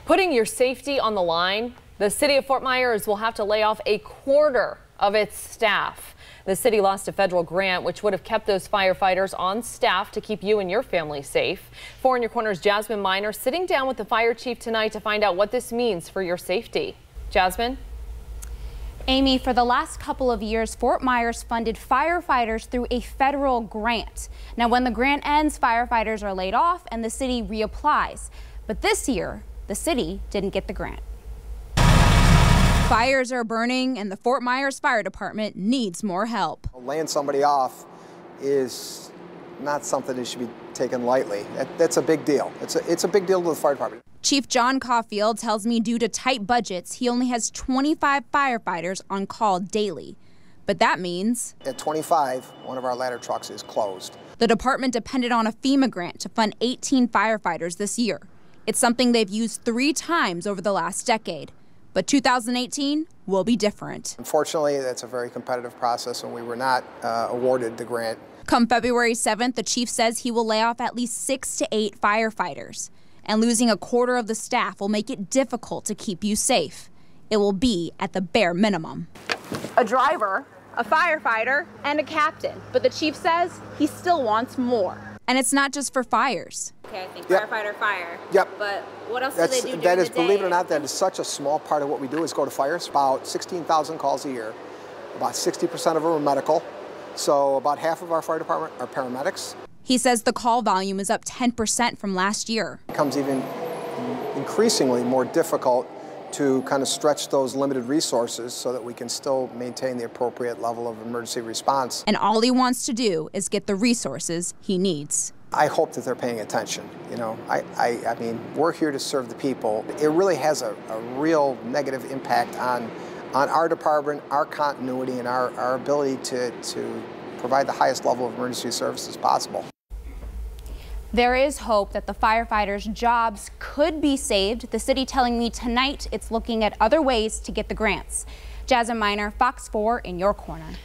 Putting your safety on the line, the city of Fort Myers will have to lay off a quarter of its staff. The city lost a federal grant which would have kept those firefighters on staff to keep you and your family safe. 4 in Your Corner's Jasmine Miner sitting down with the fire chief tonight to find out what this means for your safety. Jasmine? Amy, for the last couple of years, Fort Myers funded firefighters through a federal grant. Now, when the grant ends, firefighters are laid off and the city reapplies. But this year, the city didn't get the grant. Fires are burning and the Fort Myers Fire Department needs more help. Laying somebody off is not something that should be taken lightly. That's a big deal. It's a big deal to the fire department. Chief John Caulfield tells me due to tight budgets, he only has 25 firefighters on call daily. But that means at 25, one of our ladder trucks is closed. The department depended on a FEMA grant to fund 18 firefighters this year. It's something they've used 3 times over the last decade. But 2018 will be different. Unfortunately, that's a very competitive process, and we were not awarded the grant. Come February 7th, the chief says he will lay off at least 6 to 8 firefighters. And losing a quarter of the staff will make it difficult to keep you safe. It will be at the bare minimum. A driver, a firefighter, and a captain. But the chief says he still wants more. And it's not just for fires. Okay, I think Yep. firefighter, fire. Yep. But what else do they do during that is, the day? believe it or not, that is such a small part of what we do is go to fires. About 16,000 calls a year. About 60% of them are medical. So about half of our fire department are paramedics. He says the call volume is up 10% from last year. It becomes even increasingly more difficult to kind of stretch those limited resources so that we can still maintain the appropriate level of emergency response. And all he wants to do is get the resources he needs. I hope that they're paying attention. You know, I mean, we're here to serve the people. It really has a real negative impact on our department, our continuity, and our ability to provide the highest level of emergency services possible. There is hope that the firefighters' jobs could be saved. The city telling me tonight it's looking at other ways to get the grants. Jasmine Miner, Fox 4 in Your Corner.